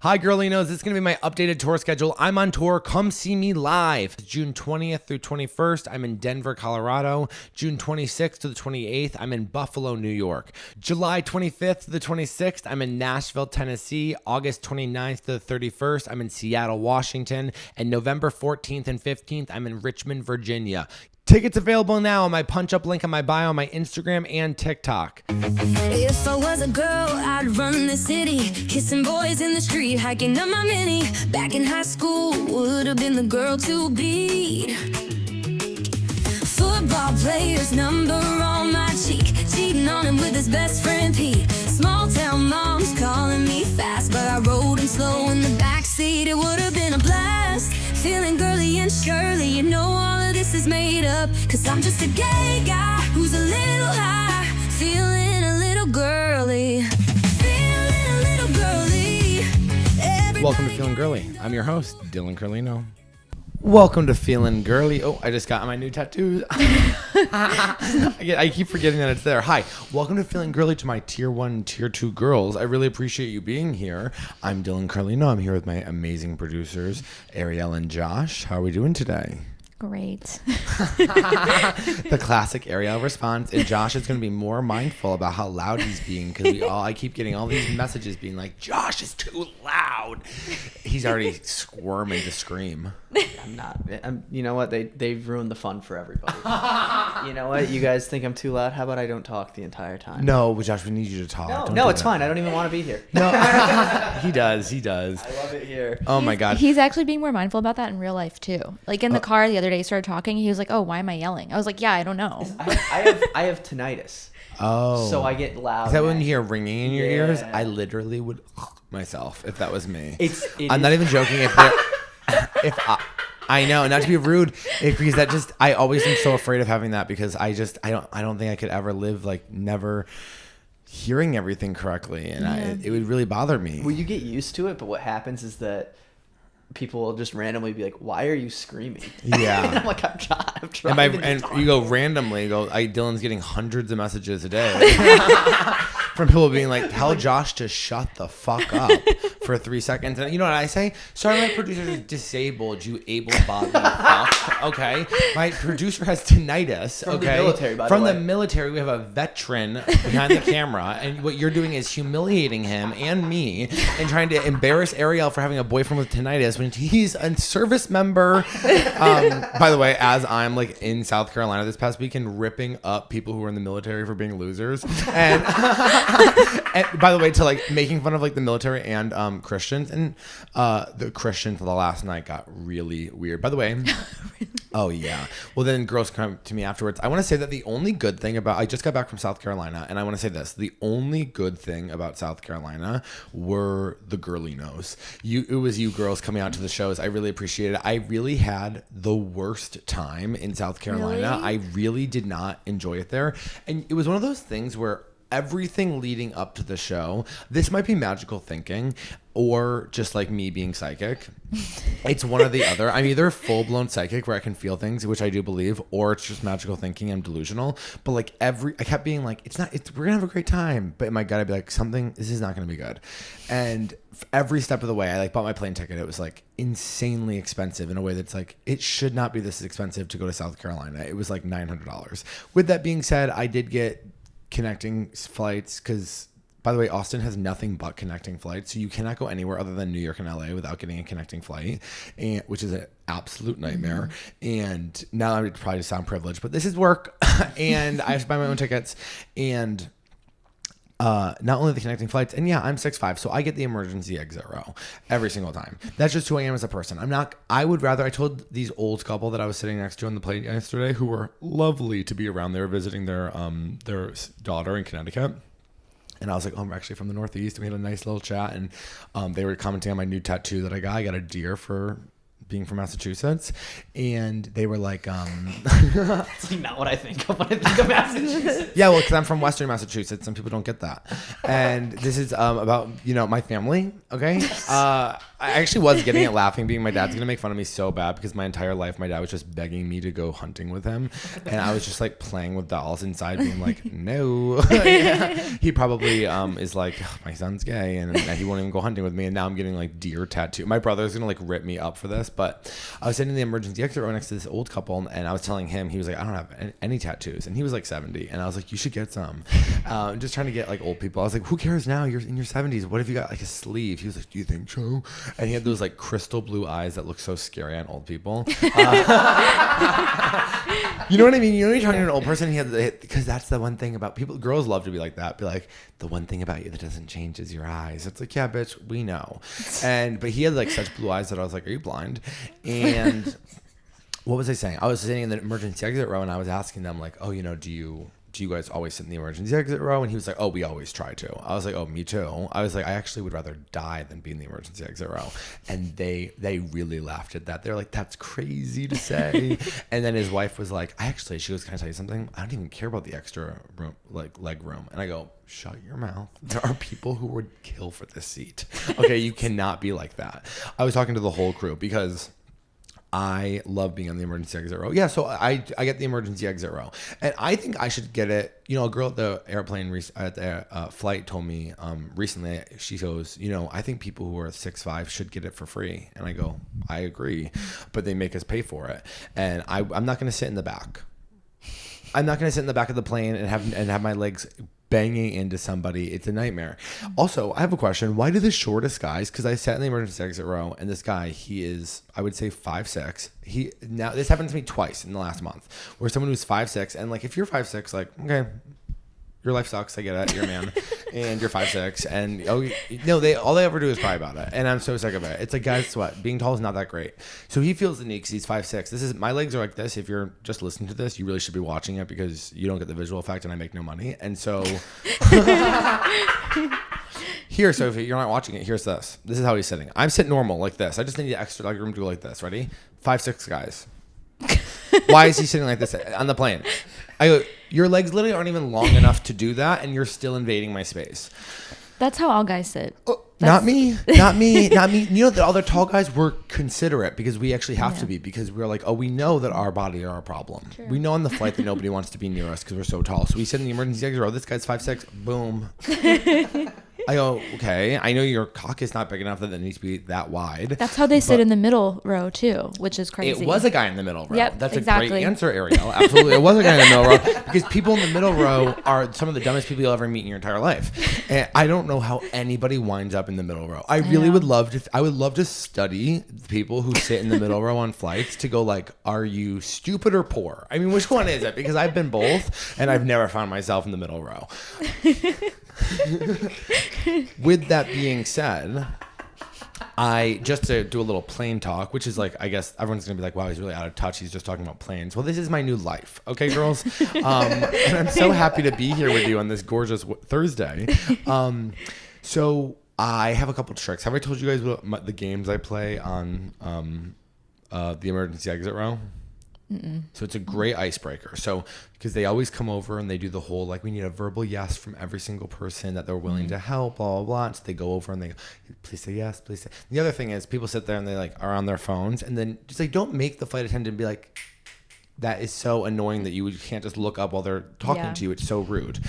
Hi, Girlinos. This is going to be my updated tour schedule. I'm on tour. Come see me live. June 20th through 21st, I'm in Denver, Colorado. June 26th to the 28th, I'm in Buffalo, New York. July 25th to the 26th, I'm in Nashville, Tennessee. August 29th to the 31st, I'm in Seattle, Washington. And November 14th and 15th, I'm in Richmond, Virginia. Tickets available now on my punch-up link on my bio on my Instagram and TikTok. If I was a girl, I'd run the city, kissing boys in the street, hiking up my mini. Back in high school, would have been the girl to beat. Football player's number on my cheek, cheating on him with his best friend Pete. Small town moms calling me fast, but I rode him slow in the backseat. It would have been a blast, feeling girly and Shirley. You know all of this is made up, cause I'm just a gay guy who's a little high, feeling a little girly, feeling a little girly. Welcome to Feelin Girlie. I'm your host, Dylan Carlino. Welcome to Feelin Girlie. Oh, I just got my new tattoos. I keep forgetting that it's there. Hi, welcome to Feelin Girlie, to my tier 1, tier 2 girls. I really appreciate you being here. I'm Dylan Carlino. I'm here with my amazing producers, Ariel and Josh. How are we doing today? Great. The classic Ariel response, and Josh is going to be more mindful about how loud he's being, because I keep getting all these messages being like, Josh is too loud. He's already squirming to scream. I'm not. You know what? They've ruined the fun for everybody. You know what? You guys think I'm too loud? How about I don't talk the entire time? No, but Josh, we need you to talk. No, it's fine. I don't even want to be here. No, he does. I love it here. Oh my God. He's actually being more mindful about that in real life too. Like in the car the other day, he started talking. He was like, "Oh, why am I yelling?" I was like, "Yeah, I don't know." I have tinnitus. Oh. So I get loud. Is that when you hear ringing in your ears? Yeah. I literally would myself if that was me. I'm not even joking. I know, not to be rude, because that just, I always am so afraid of having that, because I don't think I could ever live like never hearing everything correctly, and it would really bother me. Well, you get used to it, but what happens is that people will just randomly be like, "Why are you screaming?" Yeah. And I'm like, I'm trying. And you go randomly, Dylan's getting hundreds of messages a day from people being like, "Tell Josh to shut the fuck up for 3 seconds." And you know what I say? Sorry, my producer is disabled, you able-bodied fuck. Okay, my producer has tinnitus. From okay, the military, by from the the way. military, we have a veteran behind the camera, and what you're doing is humiliating him and me, and trying to embarrass Ariel for having a boyfriend with tinnitus when he's a service member. By the way, as I'm like in South Carolina this past weekend, ripping up people who are in the military for being losers, and, and by the way, to like making fun of like the military and Christians, and the Christians the last night got really weird. By the way. Oh yeah. Well, then girls come to me afterwards. I want to say that the only good thing about, I just got back from South Carolina, and I want to say this: the only good thing about South Carolina were the Girlinos. It was you girls coming out to the shows. I really appreciate it. I really had the worst time in South Carolina. Really? I really did not enjoy it there, and it was one of those things where everything leading up to the show, this might be magical thinking or just like me being psychic. It's one or the other. I'm either full-blown psychic where I can feel things, which I do believe, or it's just magical thinking. I'm delusional. But like I kept being like, we're gonna have a great time, but in my gut I'd be like, this is not gonna be good. And every step of the way, I like bought my plane ticket. It was like insanely expensive in a way that's like, it should not be this expensive to go to South Carolina. It was like $900. With that being said, I did get connecting flights, because by the way, Austin has nothing but connecting flights, so you cannot go anywhere other than New York and LA without getting a connecting flight, and which is an absolute nightmare. And now I would probably sound privileged, but this is work, and I have to buy my own tickets, and not only the connecting flights, and yeah, I'm 6'5", so I get the emergency exit row every single time. That's just who I am as a person. I told these old couple that I was sitting next to on the plane yesterday, who were lovely to be around. They were visiting their daughter in Connecticut. And I was like, I'm actually from the Northeast. And we had a nice little chat, and they were commenting on my new tattoo that I got. I got a deer for being from Massachusetts, and they were like, That's like not what I think of when I think of Massachusetts. Yeah, well, because I'm from Western Massachusetts, and people don't get that. And this is about my family. Okay, I actually was getting it laughing, being my dad's gonna make fun of me so bad because my entire life my dad was just begging me to go hunting with him, and I was just like playing with dolls inside, being like, no. Yeah. He probably is like, oh, my son's gay, and he won't even go hunting with me, and now I'm getting like deer tattoo. My brother's gonna like rip me up for this, but I was sitting in the emergency exit row next to this old couple, and I was telling him, he was like, I don't have any tattoos, and he was like 70, and I was like, you should get some. Just trying to get like old people. I was like, who cares now? You're in your 70s. What if you got like a sleeve? He was like, do you think so? And he had those like crystal blue eyes that look so scary on old people. You know what I mean? You know, you're talking to an old person, he had because that's the one thing about people. Girls love to be like that. Be like, the one thing about you that doesn't change is your eyes. It's like, yeah, bitch, we know. But he had like such blue eyes that I was like, are you blind? And what was I saying? I was sitting in the emergency exit row, and I was asking them like, oh, you know, do you guys always sit in the emergency exit row? And he was like, oh, we always try to. I was like, oh, me too. I was like, I actually would rather die than be in the emergency exit row. And they really laughed at that. They're like, that's crazy to say. And then his wife was like, she goes, can I tell you something? I don't even care about the extra room, like leg room. And I go, shut your mouth. There are people who would kill for this seat. Okay, you cannot be like that. I was talking to the whole crew because I love being on the emergency exit row. Yeah, so I get the emergency exit row. And I think I should get it. You know, a girl at the airplane, at the flight told me recently, she goes, you know, I think people who are 6'5" should get it for free. And I go, I agree. But they make us pay for it. And I'm not going to sit in the back. I'm not going to sit in the back of the plane and have my legs banging into somebody. It's a nightmare. Also, I have a question. Why do the shortest guys, because I sat in the emergency exit row, and this guy, he is, I would say 5'6". Now this happened to me twice in the last month, where someone who's 5'6", and like if you're 5'6", like, okay, your life sucks, I get it, you're a man, and you're 5'6", and all they ever do is cry about it, and I'm so sick of it. It's like, guys, what? Being tall is not that great. So he feels the need because he's 5'6". My legs are like this. If you're just listening to this, you really should be watching it because you don't get the visual effect, and I make no money. And so here, so if you're not watching it, here's this. This is how he's sitting. I'm sitting normal like this. I just need the extra leg room to go like this. Ready? 5'6" guys. Why is he sitting like this on the plane? I go, your legs literally aren't even long enough to do that, and you're still invading my space. That's how all guys sit. Oh, not me. You know, the other tall guys were considerate because we actually have to be, because we're like, oh, we know that our body are our problem. True. We know on the flight that nobody wants to be near us because we're so tall. So we sit in the emergency exit row. This guy's 5'6". Boom. I go, okay, I know your cock is not big enough that it needs to be that wide. That's how they sit in the middle row too, which is crazy. It was a guy in the middle row. Yep, That's exactly. a great answer, Ariel. Absolutely. It was a guy in the middle row, because people in the middle row are some of the dumbest people you'll ever meet in your entire life. And I don't know how anybody winds up in the middle row. I would love to study people who sit in the middle row on flights to go like, are you stupid or poor? I mean, which one is it? Because I've been both, and I've never found myself in the middle row. With that being said, just to do a little plane talk, which is like, I guess everyone's gonna be like, wow, he's really out of touch, he's just talking about planes. Well, this is my new life, okay, girls? And I'm so happy to be here with you on this gorgeous Thursday. So I have a couple tricks. Have I told you guys what the games I play on the emergency exit row? Mm-mm. So it's a great icebreaker. So because they always come over and they do the whole, like, we need a verbal yes from every single person that they're willing to help, blah, blah, blah. And so they go over and they go, please say yes, please say. The other thing is people sit there and they like are on their phones, and then just like, don't make the flight attendant be like, that is so annoying that you can't just look up while they're talking to you. It's so rude.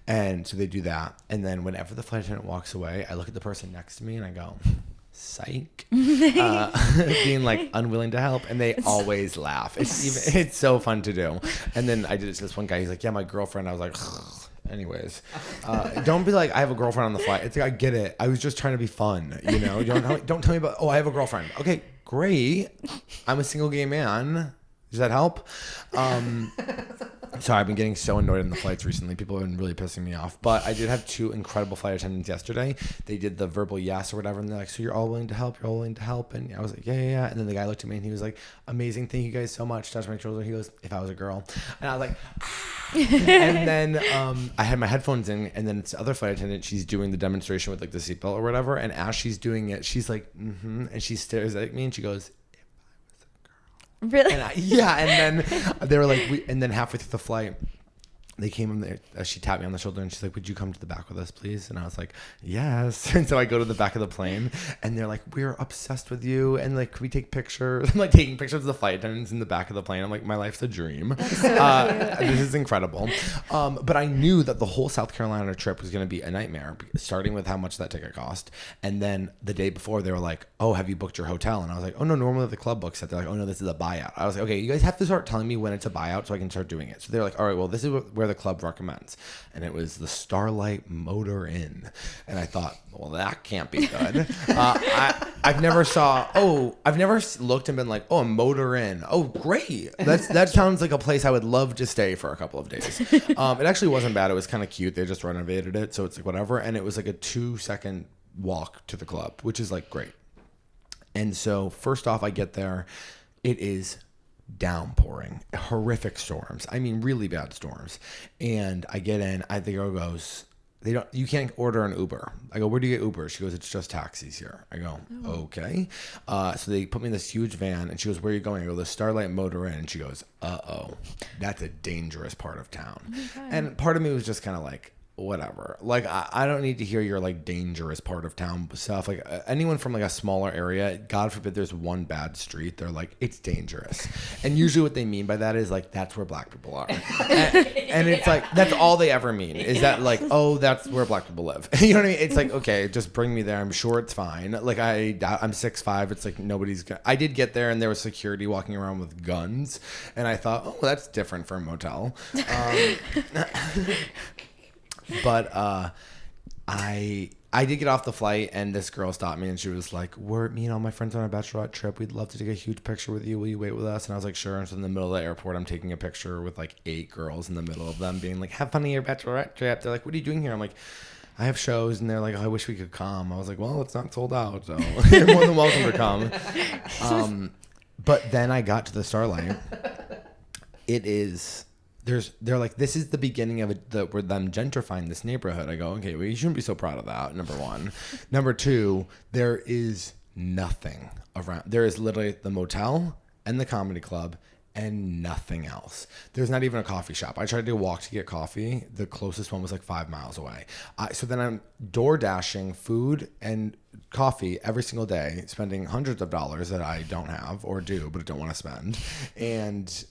And so they do that. And then whenever the flight attendant walks away, I look at the person next to me and I go, psych, being like unwilling to help, and they always laugh. It's so fun to do. And then I did it to this one guy. He's like, yeah, my girlfriend. I was like, anyways, don't be like, I have a girlfriend on the flight. It's like, I get it. I was just trying to be fun, you know. Don't tell me about, oh, I have a girlfriend. Okay, great. I'm a single gay man. Does that help? Sorry, I've been getting so annoyed on the flights recently. People have been really pissing me off. But I did have two incredible flight attendants yesterday. They did the verbal yes or whatever, and they're like, so you're all willing to help? You're all willing to help? And I was like, yeah. And then the guy looked at me and he was like, amazing. Thank you guys so much. Touched my shoulder. He goes, if I was a girl. And I was like, and then I had my headphones in, and then it's the other flight attendant. She's doing the demonstration with like the seatbelt or whatever. And as she's doing it, she's like, and she stares at me and she goes, really? And and then they were like, and then halfway through the flight, they came in there, she tapped me on the shoulder and she's like, would you come to the back with us, please? And I was like, yes. And so I go to the back of the plane and they're like, we're obsessed with you. And like, can we take pictures? I'm like taking pictures of the flight attendants in the back of the plane. I'm like, my life's a dream. This is incredible. But I knew that the whole South Carolina trip was going to be a nightmare, starting with how much that ticket cost. And then the day before they were like, oh, have you booked your hotel? And I was like, oh no, normally the club books it. They're like, oh no, this is a buyout. I was like, okay, you guys have to start telling me when it's a buyout so I can start doing it. So they're like, all right, well, this is where the club recommends. And it was the Starlight Motor Inn. And I thought, well, that can't be good. I've never looked and been like, oh, a Motor Inn. Oh, great. That sounds like a place I would love to stay for a couple of days. It actually wasn't bad. It was kind of cute. They just renovated it. So it's like whatever. And it was like a 2-second walk to the club, which is like great. And so first off, I get there. It is downpouring, horrific storms. I mean, really bad storms. And I get in. The girl goes, you can't order an Uber. I go, where do you get Uber? She goes, it's just taxis here. I go, okay. So they put me in this huge van and she goes, where are you going? I go, the Starlight Motor Inn. And she goes, that's a dangerous part of town. And part of me was just kind of like, whatever. Like, I don't need to hear your like dangerous part of town stuff. Like anyone from like a smaller area, God forbid there's one bad street, they're like, it's dangerous. And usually what they mean by that is like, that's where black people are. And it's like, that's all they ever mean is that like, oh, that's where black people live. You know what I mean? It's like, okay, just bring me there. I'm sure it's fine. Like I'm 6'5". It's like I did get there and there was security walking around with guns. And I thought, oh, that's different for a motel. But I did get off the flight and this girl stopped me and she was like, me and all my friends on a bachelorette trip. We'd love to take a huge picture with you. Will you wait with us? And I was like, sure. And so in the middle of the airport, I'm taking a picture with like 8 girls in the middle of them being like, have fun on your bachelorette trip. They're like, what are you doing here? I'm like, I have shows. And they're like, oh, I wish we could come. I was like, well, it's not sold out. So you're more than welcome to come. But then I got to the Starlight. They're like, this is the beginning of we're them gentrifying this neighborhood. I go, okay, well, you shouldn't be so proud of that, number one. Number two, there is nothing around. There is literally the motel and the comedy club and nothing else. There's not even a coffee shop. I tried to walk to get coffee. The closest one was like 5 miles away. So then I'm door dashing food and coffee every single day, spending hundreds of dollars that I don't have or do, but don't want to spend. And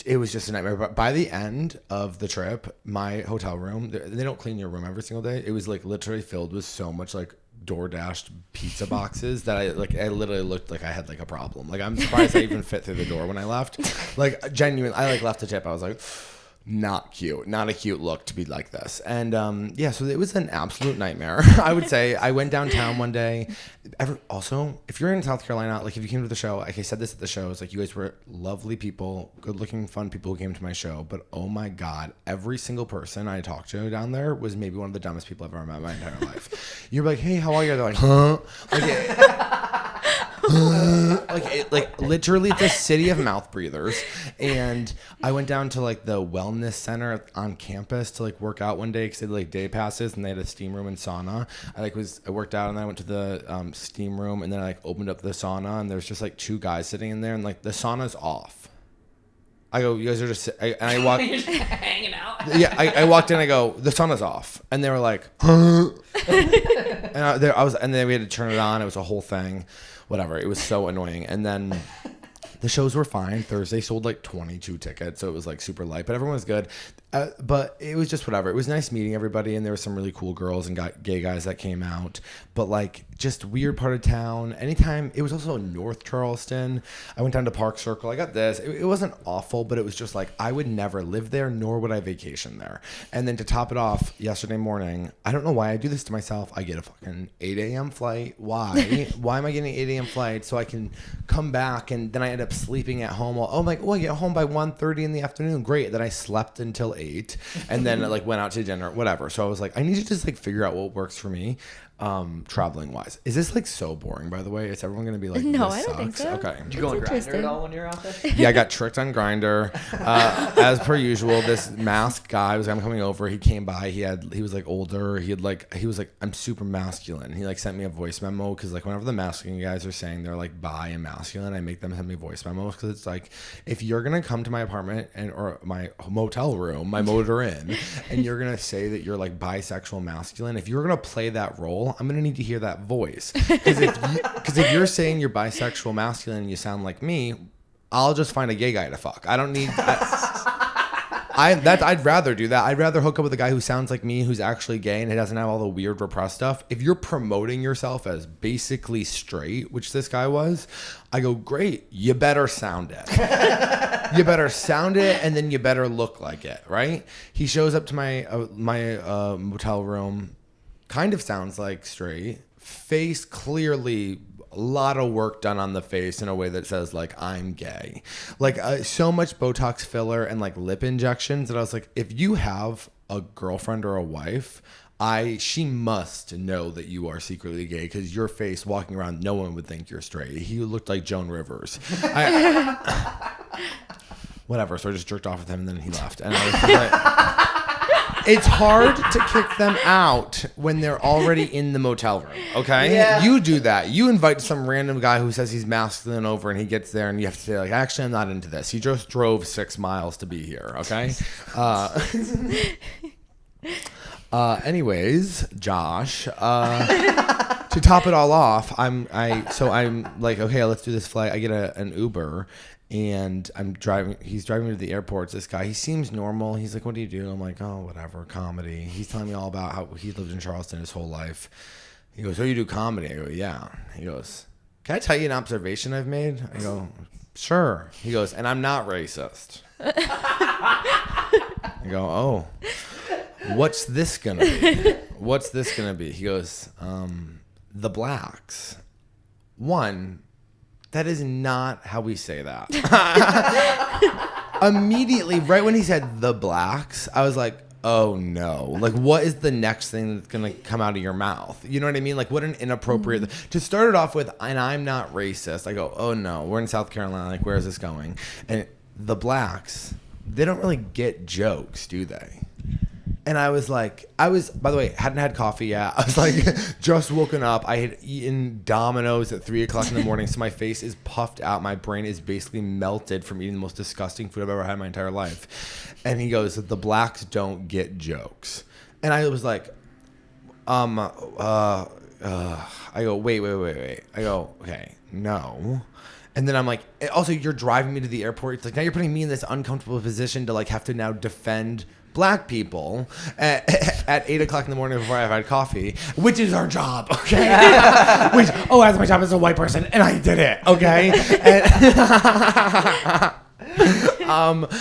it was just a nightmare. But by the end of the trip, my hotel room, they don't clean your room every single day. It was like literally filled with so much like door-dashed pizza boxes that I literally looked like I had like a problem. Like I'm surprised I even fit through the door when I left. Like genuinely, I like left the tip. I was like, not cute, not a cute look to be like this. And so it was an absolute nightmare. I would say I went downtown one day. Also, if you're in South Carolina, like if you came to the show, like I said this at the show, it's like you guys were lovely people, good looking, fun people who came to my show. But oh my God, every single person I talked to down there was maybe one of the dumbest people I've ever met in my entire life. You're like, hey, how are you? They're like, huh? Like literally the city of mouth breathers. And I went down to like the wellness center on campus to like work out one day because they had like day passes and they had a steam room and sauna. I worked out and then I went to the steam room and then I like opened up the sauna and there's just like 2 guys sitting in there and like the sauna's off. I go, you guys are just and I walked You're just hanging out. Yeah, I walked in. I go, the sauna's off, and they were like, huh? And then we had to turn it on. It was a whole thing. Whatever. It was so annoying. And then the shows were fine. Thursday sold like 22 tickets, so it was like super light, but everyone was good. But it was just whatever. It was nice meeting everybody, and there were some really cool girls and gay guys that came out. But like, just weird part of town. Anytime, it was also North Charleston. I went down to Park Circle. I got this. It wasn't awful, but it was just like, I would never live there, nor would I vacation there. And then to top it off, yesterday morning, I don't know why I do this to myself. I get a fucking 8 a.m. flight. Why? Why am I getting an 8 a.m. flight? So I can come back, and then I end up sleeping at home. I'm like, I get home by 1:30 in the afternoon. Great. Then I slept until 8, and then like went out to dinner, whatever. So I was like, I need to just like figure out what works for me. traveling wise. Is this like so boring, by the way? Is everyone gonna be like, No, this I don't think sucks? so. Okay. Did you go on Grindr interesting. at all when you were out there? Yeah, I got tricked on Grindr. As per usual, this masked guy was coming over. He came by. He was like older. He was like, I'm super masculine. He like sent me a voice memo because like whenever the masculine guys are saying they're like bi and masculine, I make them send me voice memos because it's like, if you're gonna come to my apartment or my motel room, my motor inn, and you're gonna say that you're like bisexual masculine, if you're gonna play that role, I'm gonna need to hear that voice. Because if you're saying you're bisexual masculine and you sound like me, I'll just find a gay guy to fuck. I don't need I'd rather do that. I'd rather hook up with a guy who sounds like me, who's actually gay and he doesn't have all the weird repressed stuff. If you're promoting yourself as basically straight, which this guy was, I go, great, you better sound it. You better sound it, and then you better look like it, right? He shows up to my motel room, kind of sounds like straight, face clearly a lot of work done on the face in a way that says like, I'm gay, like so much Botox filler and like lip injections that I was like, if you have a girlfriend or a wife, she must know that you are secretly gay, because your face walking around, no one would think you're straight. He looked like Joan Rivers. Whatever. So I just jerked off with him and then he left. And I was just like, it's hard to kick them out when they're already in the motel room, okay? Yeah. You do that. You invite some random guy who says he's masculine over and he gets there and you have to say, like, actually, I'm not into this. He just drove 6 miles to be here, okay? Anyways, Josh, to top it all off, I'm like, okay, let's do this flight. I get an Uber. And he's driving me to the airport. It's this guy, he seems normal. He's like, what do you do? I'm like, oh, whatever, comedy. He's telling me all about how he lived in Charleston his whole life. He goes, oh, you do comedy? I go, yeah. He goes, can I tell you an observation I've made? I go, sure. He goes, and I'm not racist. I go, oh, what's this gonna be? What's this gonna be? He goes, the blacks. One, that is not how we say that. Immediately, right when he said the blacks, I was like, oh no. Like, what is the next thing that's going to come out of your mouth? You know what I mean? Like, what an inappropriate... To start it off with, and I'm not racist, I go, oh no, we're in South Carolina. Like, where is this going? And the blacks, they don't really get jokes, do they? And I was, by the way, hadn't had coffee yet. I was like, just woken up. I had eaten Domino's at 3 o'clock in the morning. So my face is puffed out. My brain is basically melted from eating the most disgusting food I've ever had in my entire life. And he goes, the blacks don't get jokes. And I was like, I go, wait. I go, okay, no. And then I'm like, also, you're driving me to the airport. It's like, now you're putting me in this uncomfortable position to like have to now defend black people at 8 o'clock in the morning before I've had coffee, which is our job, okay? That's my job as a white person, and I did it, okay?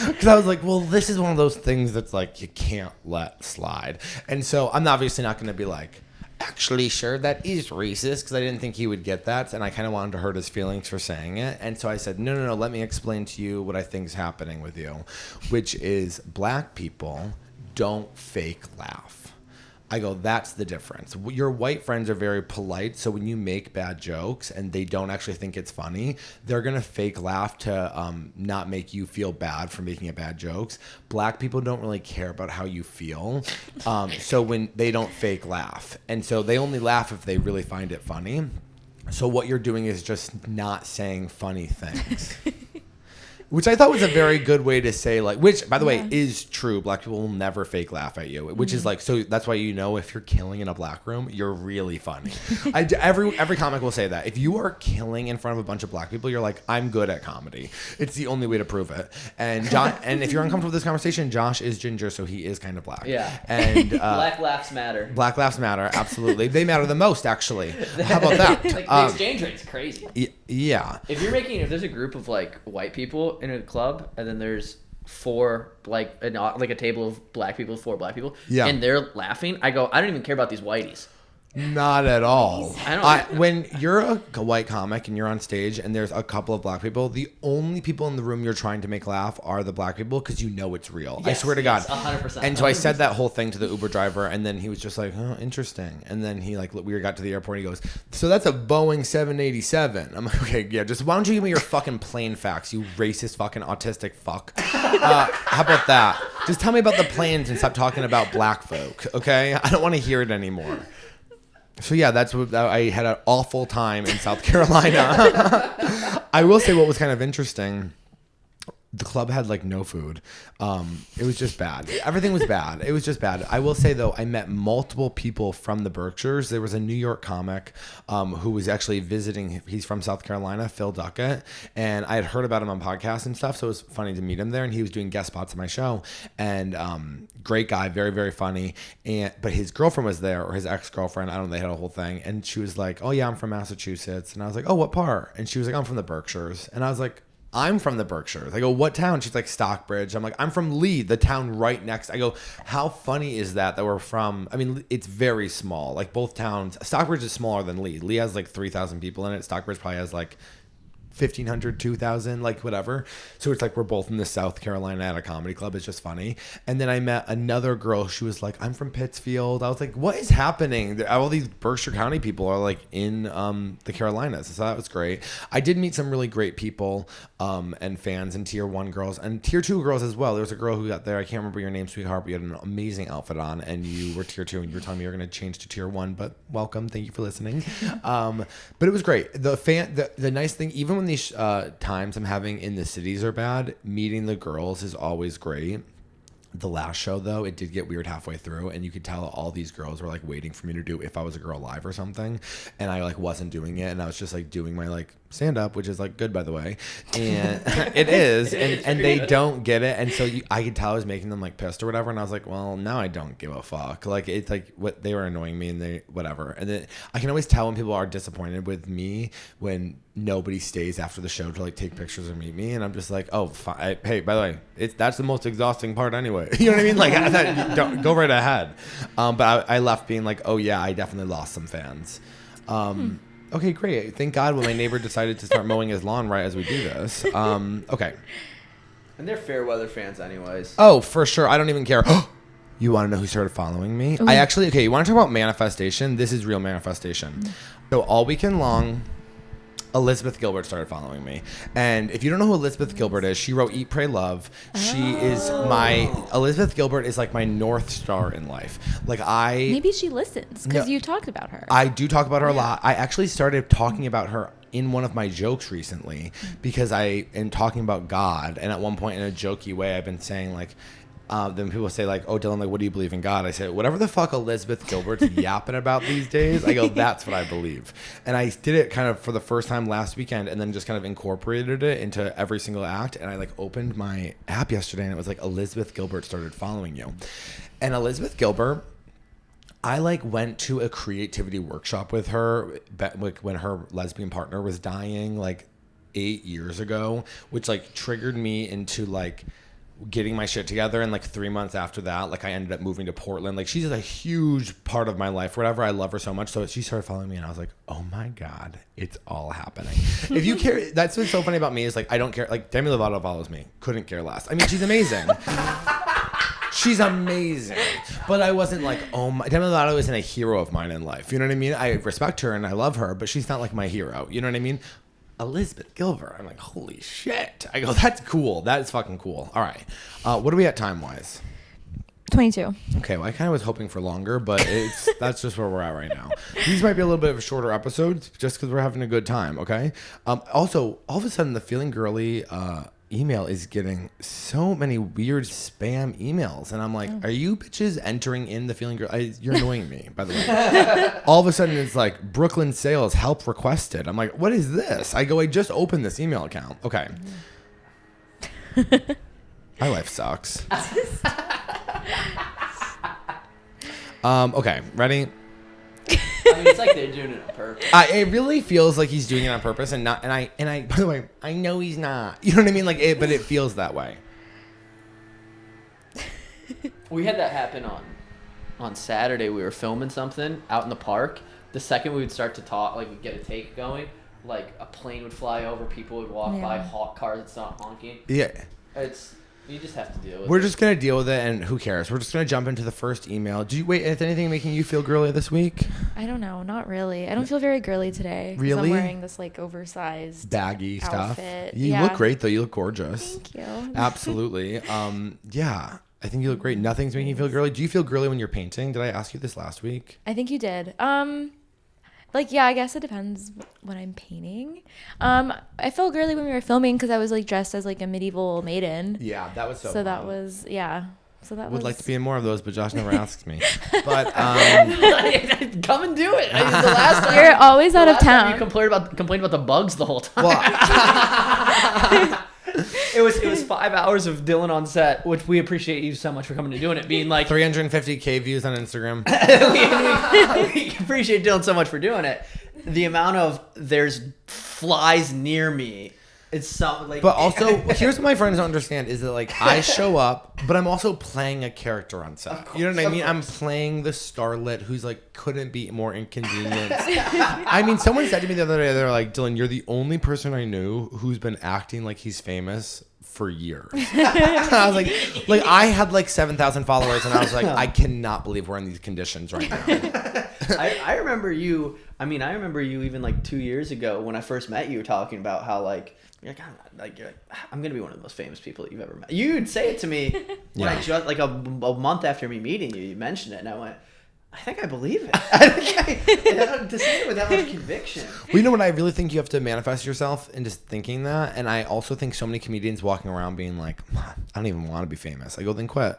Because I was like, well, this is one of those things that's like, you can't let slide. And so I'm obviously not going to be like, actually, sure, that is racist, because I didn't think he would get that, and I kind of wanted to hurt his feelings for saying it. And so I said, no, let me explain to you what I think is happening with you, which is black people don't fake laugh. I go, that's the difference. Your white friends are very polite, so when you make bad jokes and they don't actually think it's funny, they're going to fake laugh to not make you feel bad for making bad jokes. Black people don't really care about how you feel, so when they don't fake laugh. And so they only laugh if they really find it funny. So what you're doing is just not saying funny things. Which I thought was a very good way to say, like, which, by the way, is true. Black people will never fake laugh at you, which is like, so that's why, you know, if you're killing in a black room, you're really funny. Every comic will say that. If you are killing in front of a bunch of black people, you're like, I'm good at comedy. It's the only way to prove it. And and if you're uncomfortable with this conversation, Josh is ginger, so he is kind of black. Yeah. And Black laughs matter. Black laughs matter, absolutely. They matter the most, actually. How about that? Like, the exchange rate's crazy. Yeah. If there's a group of like white people in a club, and then there's four like a table of black people, 4 black people, yeah, and they're laughing, I go, I don't even care about these whiteys. Not at all. I don't- When you're a white comic and you're on stage and there's a couple of black people, the only people in the room you're trying to make laugh are the black people because you know it's real. I swear to God. 100%. And so I said that whole thing to the Uber driver, and then he was just like, "Oh, interesting." And then he we got to the airport. And he goes, "So that's a Boeing 787." I'm like, "Okay, yeah. Just why don't you give me your fucking plane facts, you racist fucking autistic fuck? How about that? Just tell me about the planes and stop talking about black folk, okay? I don't want to hear it anymore." So yeah, that's what I had an awful time in South Carolina. I will say what was kind of interesting. The club had like no food. It was just bad. Everything was bad. It was just bad. I will say though, I met multiple people from the Berkshires. There was a New York comic who was actually visiting. He's from South Carolina, Phil Duckett, and I had heard about him on podcasts and stuff. So it was funny to meet him there. And he was doing guest spots at my show. And great guy, very very funny. But his girlfriend was there, or his ex-girlfriend. I don't know. They had a whole thing. And she was like, "Oh yeah, I'm from Massachusetts." And I was like, "Oh, what part?" And she was like, "I'm from the Berkshires." And I was like, "I'm from the Berkshires." I go, "What town?" She's like, "Stockbridge." I'm like, "I'm from Lee, the town right next." I go, "How funny is that we're from?" I mean, it's very small. Like both towns. Stockbridge is smaller than Lee. Lee has like 3,000 people in it. Stockbridge probably has like 1,500, 2,000, like whatever. So it's like we're both in the South Carolina at a comedy club. It's just funny. And then I met another girl. She was like, "I'm from Pittsfield." I was like, "What is happening?" All these Berkshire County people are like in the Carolinas. So that was great. I did meet some really great people and fans and tier 1 girls and tier 2 girls as well. There was a girl who got there. I can't remember your name, sweetheart, but you had an amazing outfit on and you were tier 2 and you were telling me you were going to change to tier 1, but welcome. Thank you for listening. But it was great. The nice thing, even when these times I'm having in the cities are bad, meeting the girls is always great. The last show though, it did get weird halfway through, and you could tell all these girls were like waiting for me to do If I Was a Girl Live or something, and I like wasn't doing it, and I was just like doing my like stand up, which is like good by the way, and it is, and they don't get it, and so I could tell I was making them like pissed or whatever, and I was like, well, now I don't give a fuck. Like it's like what they were annoying me, and they whatever, and then I can always tell when people are disappointed with me when nobody stays after the show to like take pictures or meet me, and I'm just like, oh, hey, by the way, that's the most exhausting part anyway. You know what I mean? Like, don't go right ahead. But I left being like, oh yeah, I definitely lost some fans. Okay, great. Thank God when my neighbor decided to start mowing his lawn right as we do this. Okay. And they're fair weather fans anyways. Oh, for sure. I don't even care. You want to know who started following me? Ooh. Okay, you want to talk about manifestation? This is real manifestation. So all weekend long, Elizabeth Gilbert started following me. And if you don't know who Elizabeth Gilbert is, she wrote Eat, Pray, Love. Elizabeth Gilbert is like my North Star in life. Maybe she listens because No. you talked about her. I do talk about her a lot. I actually started talking about her in one of my jokes recently because I am talking about God. And at one point in a jokey way, I've been saying like, then people say like, "Oh, Dylan, like, what do you believe in God?" I say, "Whatever the fuck Elizabeth Gilbert's yapping about these days." I go, "That's what I believe." And I did it kind of for the first time last weekend, and then just kind of incorporated it into every single act. And I like opened my app yesterday, and it was like Elizabeth Gilbert started following you. And Elizabeth Gilbert, I like went to a creativity workshop with her like when her lesbian partner was dying like 8 years ago, which like triggered me into like getting my shit together. And like 3 months after that, like I ended up moving to Portland. Like she's a huge part of my life, whatever. I love her so much. So she started following me and I was like, oh my God, it's all happening. If you care, that's what's so funny about me is like, I don't care. Like Demi Lovato follows me. Couldn't care less. I mean, she's amazing. She's amazing. But I wasn't like, oh my, Demi Lovato isn't a hero of mine in life. You know what I mean? I respect her and I love her, but she's not like my hero. You know what I mean? Elizabeth Gilbert. I'm like, holy shit. I go, that's cool. That is fucking cool. All right. What are we at time-wise? 22. Okay, well, I kind of was hoping for longer, but that's just where we're at right now. These might be a little bit of shorter episodes just because we're having a good time, okay? Also, all of a sudden, the Feelin Girlie email is getting so many weird spam emails. And I'm like, are you bitches entering in the Feelin Girlie? You're annoying me, by the way. All of a sudden, it's like, Brooklyn sales help requested. I'm like, what is this? I go, I just opened this email account. Okay. My life sucks. Okay, ready? I mean, it's like they're doing it on purpose. It really feels like he's doing it on purpose, and not. And I. By the way, I know he's not. You know what I mean? Like, but it feels that way. We had that happen on on Saturday we were filming something out in the park. The second we would start to talk, like we'd get a take going, like a plane would fly over, people would walk by, hawk cars would start honking. Yeah. You just have to deal with it. We're just going to deal with it, and who cares? We're just going to jump into the first email. Is anything making you feel girly this week? I don't know. Not really. I don't feel very girly today. 'Cause Really? I'm wearing this like oversized Baggy outfit. stuff. You look great, though. You look gorgeous. Thank you. Absolutely. Yeah. I think you look great. Nothing's making you feel girly. Do you feel girly when you're painting? Did I ask you this last week? I think you did. Like, yeah, I guess it depends when I'm painting. I felt girly when we were filming because I was like dressed as like a medieval maiden. Yeah, that was So that was, yeah. So that Would was. like to be in more of those, but Josh never asks me. But come and do it. The last time You're always out of town. You complained about the bugs the whole time. well, It was 5 hours of Dylan on set, which we appreciate you so much for coming to doing it. Being like 350K views on Instagram. we appreciate Dylan so much for doing it. The amount of there's flies near me. It's something like. But also, here's what my friends don't understand is that like I show up, but I'm also playing a character on set. You know what I mean? I'm playing the starlet who's like couldn't be more inconvenienced. I mean, someone said to me the other day, they're like, Dylan, you're the only person I knew who's been acting like he's famous for years. I was like I had like 7,000 followers, and I was like, I cannot believe we're in these conditions right now. I remember you. I mean, I remember you even like 2 years ago when I first met you talking about how like. You're like, I'm gonna be one of the most famous people that you've ever met. You'd say it to me when I just like a month after me meeting you. You mentioned it, and I went, I think I believe it. To say it with that much conviction. Well, you know what? I really think you have to manifest yourself into thinking that, and I also think so many comedians walking around being like, I don't even want to be famous. I go, then quit.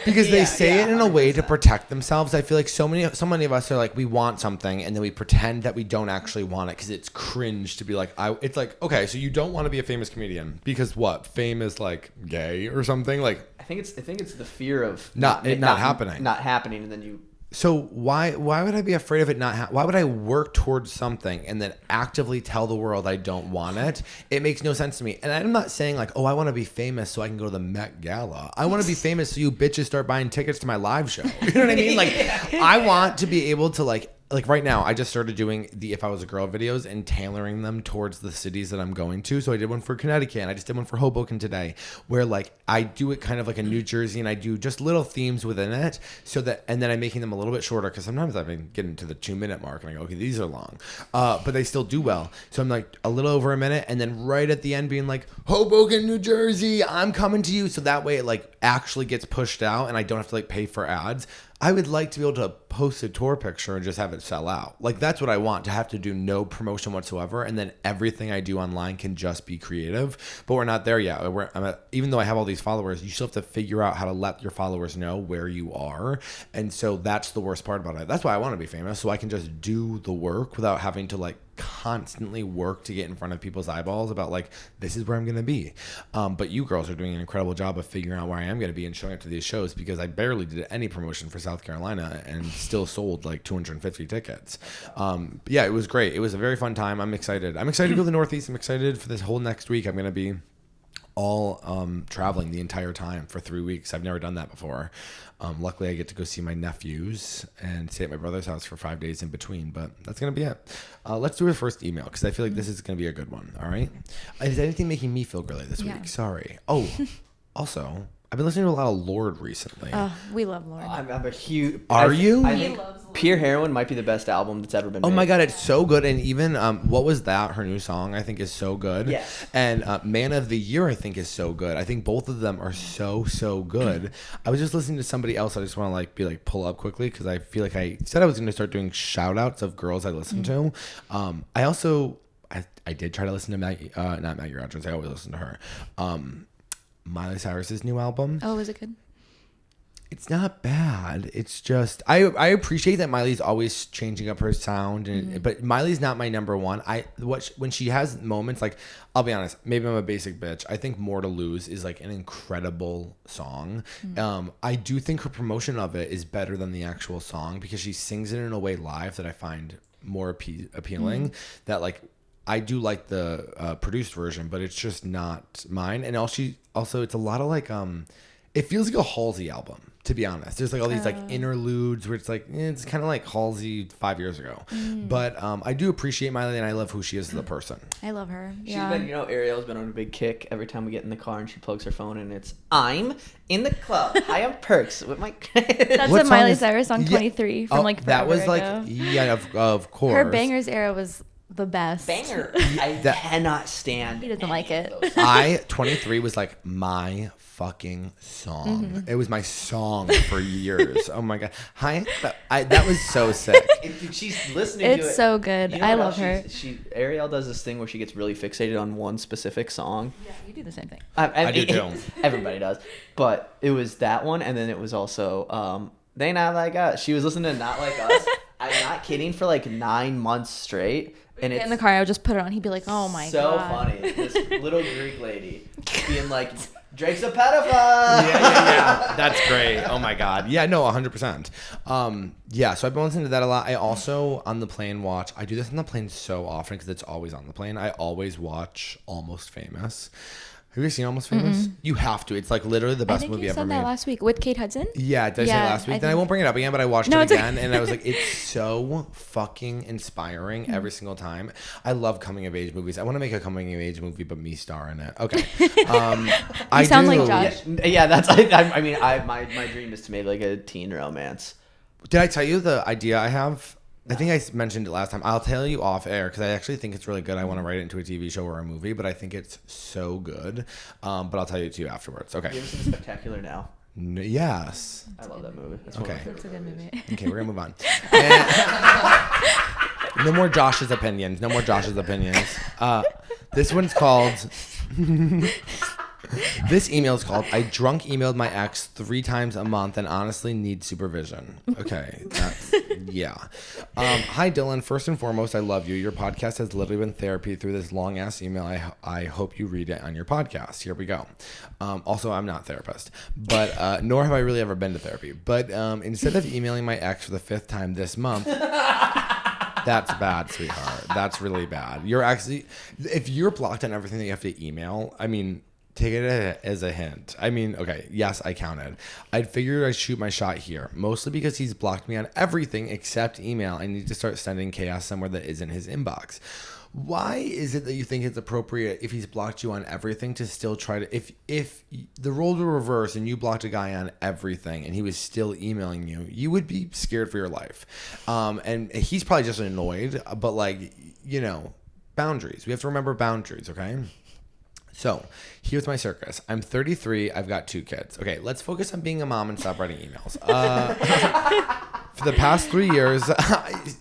Because they say it in a way to protect themselves. I feel like so many of us are like, we want something, and then we pretend that we don't actually want it because it's cringe to be like, it's like, okay, so you don't want to be a famous comedian because what? Fame is like gay or something? Like, I think it's the fear of not happening. Not happening, and then you. So why would I be afraid of it not why would I work towards something and then actively tell the world I don't want it? It makes no sense to me. And I'm not saying like, oh, I want to be famous so I can go to the Met Gala. I want to be famous so you bitches start buying tickets to my live show. You know what I mean? Like, I want to be able to like right now, I just started doing the If I Was a Girl videos and tailoring them towards the cities that I'm going to. So I did one for Connecticut, and I just did one for Hoboken today, where like I do it kind of like a New Jersey, and I do just little themes within it, so that, and then I'm making them a little bit shorter because sometimes I've been getting to the 2-minute mark, and I go, okay, these are long, but they still do well. So I'm like a little over a minute, and then right at the end being like, Hoboken, New Jersey, I'm coming to you. So that way it like actually gets pushed out, and I don't have to like pay for ads. I would like to be able to post a tour picture and just have it sell out. Like, that's what I want, to have to do no promotion whatsoever. And then everything I do online can just be creative. But we're not there yet. Even though I have all these followers, you still have to figure out how to let your followers know where you are. And so that's the worst part about it. That's why I want to be famous, so I can just do the work without having to like constantly work to get in front of people's eyeballs about like, this is where I'm going to be. But you girls are doing an incredible job of figuring out where I am going to be and showing up to these shows, because I barely did any promotion for South Carolina and still sold like 250 tickets. Yeah, it was great. It was a very fun time. I'm excited to go to the Northeast. I'm excited for this whole next week. I'm going to be all traveling the entire time for 3 weeks. I've never done that before. Luckily, I get to go see my nephews and stay at my brother's house for 5 days in between, but that's going to be it. Let's do our first email, because I feel like this is going to be a good one, all right? Is anything making me feel girly this week? Sorry. Oh, also, I've been listening to a lot of Lorde recently. We love Lorde. I'm a huge. Are you? I think Pure Heroin might be the best album that's ever been made. Oh my God, it's so good. And even, what was that? Her new song, I think, is so good. Yeah. And Man of the Year, I think, is so good. I think both of them are so good. I was just listening to somebody else. I just want to pull up quickly, because I feel like I said I was going to start doing shout outs of girls I listen to. I also, I did try to listen to not Maggie Rogers. I always listen to her. Miley Cyrus's new album. Oh, is it good? It's not bad. It's just I appreciate that Miley's always changing up her sound, and but Miley's not my number one. When she has moments, like, I'll be honest, maybe I'm a basic bitch. I think More to Lose is like an incredible song. I do think her promotion of it is better than the actual song, because she sings it in a way live that I find more appealing. That like, I do like the produced version, but it's just not mine. And also it's a lot of like it feels like a Halsey album to be honest. There's like all these like interludes where it's like it's kind of like Halsey 5 years ago. But I do appreciate Miley, and I love who she is as a person. I love her. She's Yeah. been, Ariel's been on a big kick every time we get in the car and she plugs her phone and it's, I'm in the club. I have perks with my. That's What a song Miley is- Cyrus song Yeah. 23 from like forever that was ago. like of course. Her bangers era was the best. Banger. I cannot stand. He doesn't like it. 23 was like my fucking song. It was my song for years. Oh my god. That was so sick. If she's listening to it. It's so good. You know I what love else her. Ariel does this thing where she gets really fixated on one specific song. Yeah, you do the same thing. I do too. Everybody does. But it was that one, and then it was also They Not Like Us. She was listening to Not Like Us. I'm not kidding, for like 9 months straight. And Get it's in the car, I would just put it on. He'd be like, "Oh my so god." funny. This little Greek lady being like, Drake's a pedophile. Yeah. That's great. Oh my god. Yeah, no, 100%. Yeah, so I've been listening to that a lot. I also on the plane watch. I do this on the plane so often because it's always on the plane. I always watch Almost Famous. Have you ever seen Almost Famous? You have to. It's like literally the I best think movie you ever said made. that last week with Kate Hudson. Yeah, did I say Yeah, last week? I Then I think- won't bring it up again, but I watched No, it it's again, and I was like, it's so fucking inspiring every single time. I love coming of age movies. I want to make a coming of age movie, but me star in it. Okay. I sound do. like Josh. Yeah, that's. I mean, my dream is to make like a teen romance. Did I tell you the idea I have? I think I mentioned it last time. I'll tell you off air because I actually think it's really good. I want to write it into a TV show or a movie, but I think it's so good. But I'll tell you to you afterwards. Okay. You ever seen Spectacular Now? Yes. I love that movie. It's Okay. one of my It's a favorite good movies. movie. Okay, we're gonna move on. No more Josh's opinions. No more Josh's opinions. This one's called. This email is called "I drunk emailed my ex 3 times a month and honestly need supervision." Okay, that's yeah. Hi Dylan. First and foremost, I love you. Your podcast has literally been therapy through this long ass email. I hope you read it on your podcast. Here we go. Also, I'm not a therapist, but nor have I really ever been to therapy. But instead of emailing my ex for the 5th time this month. That's bad, sweetheart. That's really bad. You're actually, if you're blocked on everything that you have to email, I mean, take it as a hint. I mean, okay, yes, I counted. I'd figured I'd shoot my shot here, mostly because he's blocked me on everything except email. I need to start sending chaos somewhere that isn't his inbox. Why is it that you think it's appropriate if he's blocked you on everything to still try to, if the roles were reversed and you blocked a guy on everything and he was still emailing you, you would be scared for your life. And he's probably just annoyed, but like, boundaries. We have to remember boundaries, okay? So here's my circus. I'm 33. I've got 2 kids. Okay, let's focus on being a mom and stop writing emails. For the past 3 years,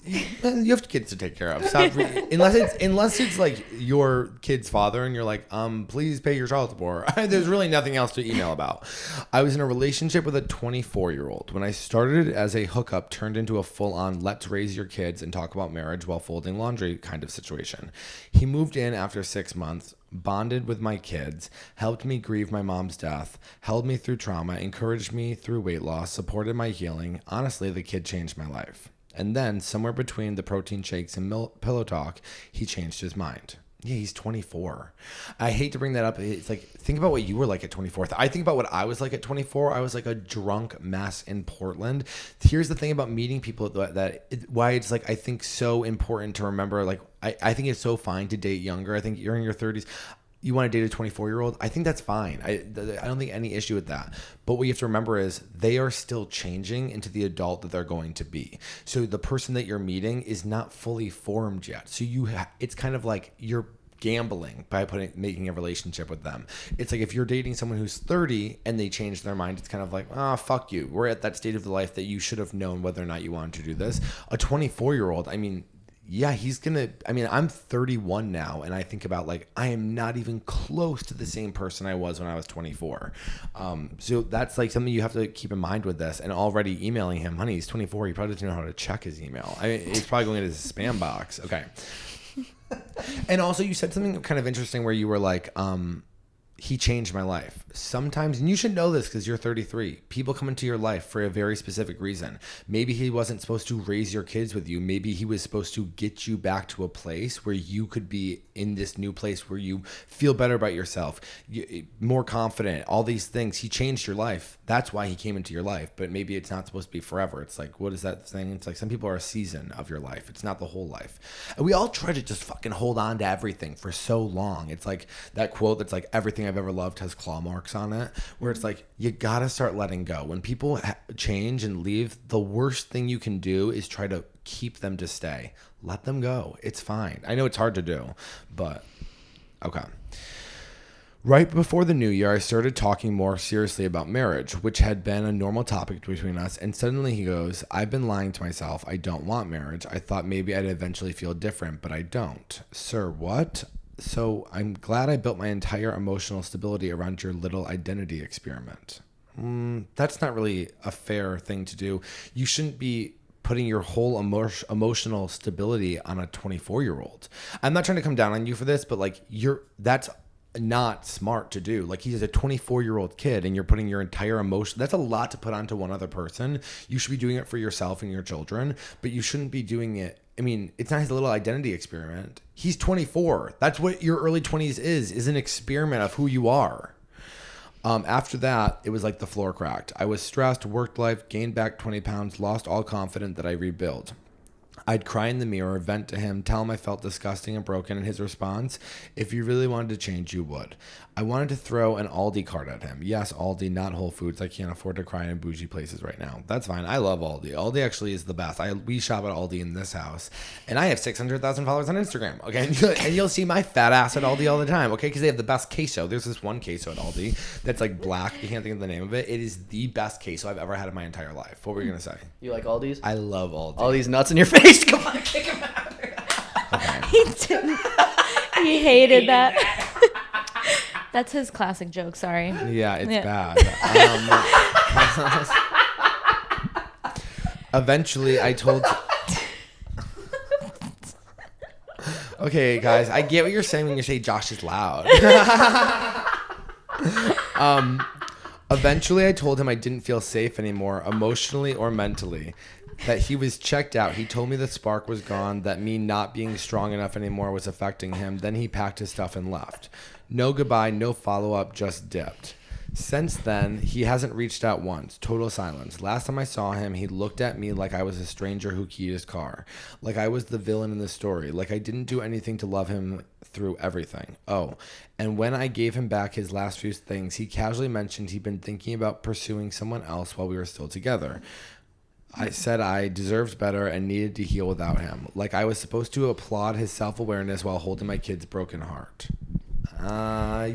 you have kids to take care of. Unless it's like your kid's father and you're like, please pay your child support. There's really nothing else to email about. I was in a relationship with a 24-year-old. When I started as a hookup, turned into a full-on let's raise your kids and talk about marriage while folding laundry kind of situation. He moved in after 6 months, bonded with my kids, helped me grieve my mom's death, held me through trauma, encouraged me through weight loss, supported my healing. Honestly, the kid changed my life. And then, somewhere between the protein shakes and pillow talk, he changed his mind. Yeah, he's 24. I hate to bring that up. It's like, think about what you were like at 24. I think about what I was like at 24. I was like a drunk mess in Portland. Here's the thing about meeting people why it's like, I think so important to remember, like, I think it's so fine to date younger. I think you're in your 30s. You want to date a 24-year-old? I think that's fine. I don't think any issue with that. But what you have to remember is they are still changing into the adult that they're going to be. So the person that you're meeting is not fully formed yet. So it's kind of like you're gambling by making a relationship with them. It's like if you're dating someone who's 30 and they change their mind, it's kind of like, fuck you. We're at that state of the life that you should have known whether or not you wanted to do this. A 24-year-old, I mean, yeah, I'm 31 now, and I think about, like, I am not even close to the same person I was when I was 24. So that's, like, something you have to keep in mind with this. And already emailing him, honey, he's 24. He probably doesn't know how to check his email. I mean, he's probably going into his spam box. Okay. And also, you said something kind of interesting where you were like, he changed my life. Sometimes, and you should know this because you're 33, people come into your life for a very specific reason. Maybe he wasn't supposed to raise your kids with you. Maybe he was supposed to get you back to a place where you could be in this new place where you feel better about yourself, more confident, all these things. He changed your life. That's why he came into your life. But maybe it's not supposed to be forever. It's like, what is that thing? It's like some people are a season of your life. It's not the whole life. And we all try to just fucking hold on to everything for so long. It's like that quote that's like, everything I've ever loved has claw marks on it, where it's like, you gotta start letting go. When people change and leave, the worst thing you can do is try to keep them to stay. Let them go. It's fine. I know it's hard to do, but okay. Right before the new year, I started talking more seriously about marriage, which had been a normal topic between us. And suddenly he goes, I've been lying to myself. I don't want marriage. I thought maybe I'd eventually feel different, but I don't. Sir, what? So I'm glad I built my entire emotional stability around your little identity experiment. That's not really a fair thing to do. You shouldn't be putting your whole emotional stability on a 24-year-old. I'm not trying to come down on you for this, but like that's not smart to do. Like, he's a 24-year-old kid and you're putting your entire emotion. That's a lot to put onto one other person. You should be doing it for yourself and your children, but you shouldn't be doing it. I mean, it's not his little identity experiment. He's 24. That's what your early 20s is an experiment of who you are. After that, it was like the floor cracked. I was stressed, worked life, gained back 20 pounds, lost all confidence that I rebuild. I'd cry in the mirror, vent to him, tell him I felt disgusting and broken, and his response, if you really wanted to change, you would. I wanted to throw an Aldi card at him. Yes, Aldi, not Whole Foods. I can't afford to cry in bougie places right now. That's fine. I love Aldi. Aldi actually is the best. We shop at Aldi in this house, and I have 600,000 followers on Instagram, okay? And you'll see my fat ass at Aldi all the time, okay? Because they have the best queso. There's this one queso at Aldi that's like black. You can't think of the name of it. It is the best queso I've ever had in my entire life. What were you going to say? You like Aldi's? I love Aldi. All these nuts in your face. Come on, kick him out. Okay. He didn't. He hated that. That's his classic joke. Sorry. Yeah, it's bad. Eventually, I told. Okay, guys, I get what you're saying when you say Josh is loud. Eventually, I told him I didn't feel safe anymore, emotionally or mentally. That he was checked out. He told me the spark was gone, that me not being strong enough anymore was affecting him. Then he packed his stuff and left. No goodbye, no follow-up, just dipped. Since then, he hasn't reached out once. Total silence. Last time I saw him, he looked at me like I was a stranger who keyed his car. Like I was the villain in the story. Like I didn't do anything to love him through everything. Oh, and when I gave him back his last few things, he casually mentioned he'd been thinking about pursuing someone else while we were still together. I said I deserved better and needed to heal without him. Like I was supposed to applaud his self-awareness while holding my kid's broken heart.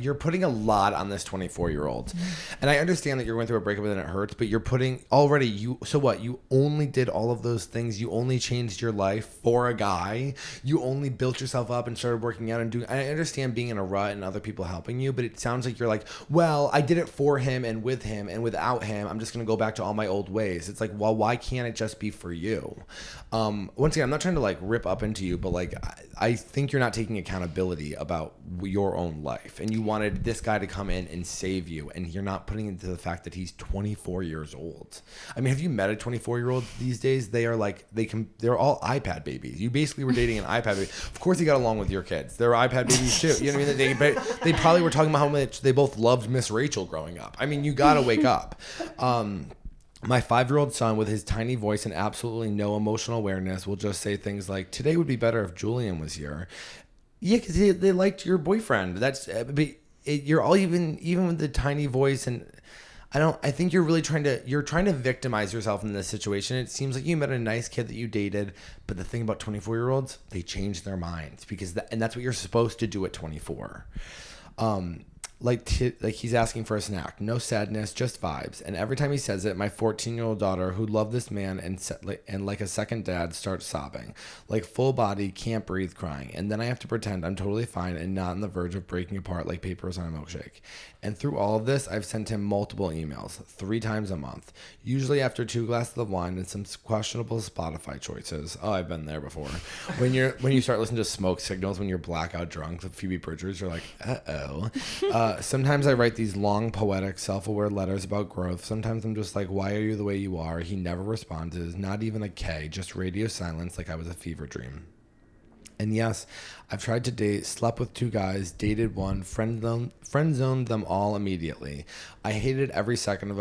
You're putting a lot on this 24-year-old. And I understand that you're going through a breakup and it hurts, but you're putting already so what? You only did all of those things. You only changed your life for a guy. You only built yourself up and started working out and doing. I understand being in a rut and other people helping you, but it sounds like you're like, well, I did it for him and with him, and without him, I'm just going to go back to all my old ways. It's like, well, why can't it just be for you? Once again, I'm not trying to like rip up into you, but like I think you're not taking accountability about your own life, and you wanted this guy to come in and save you, and you're not putting into the fact that he's 24 years old. I mean, have you met a 24-year-old these days? They are like, they're all iPad babies. You basically were dating an iPad baby. Of course he got along with your kids. They're iPad babies too. You know what I mean? They probably were talking about how much they both loved Miss Rachel growing up. I mean, you gotta wake up. My 5-year-old son, with his tiny voice and absolutely no emotional awareness, will just say things like, today would be better if Julian was here. Yeah, because they liked your boyfriend. You're all even with the tiny voice, and I think you're really trying to victimize yourself in this situation. It seems like you met a nice kid that you dated, but the thing about 24-year-olds, they change their minds and that's what you're supposed to do at 24. Like he's asking for a snack. No sadness, just vibes. And every time he says it, my 14-year-old daughter, who loved this man and like a second dad, starts sobbing. Like full body, can't breathe, crying. And then I have to pretend I'm totally fine and not on the verge of breaking apart like papers on a milkshake. And through all of this, I've sent him multiple emails, 3 times a month. Usually after 2 glasses of wine and some questionable Spotify choices. Oh, I've been there before. When you start listening to Smoke Signals when you're blackout drunk with Phoebe Bridgers, you're like, uh-oh. Sometimes I write these long, poetic, self-aware letters about growth. Sometimes I'm just like, why are you the way you are? He never responds, not even a K, just radio silence like I was a fever dream. And yes, I've tried to date, slept with 2 guys, dated one, friend zoned them all immediately. I hated every second of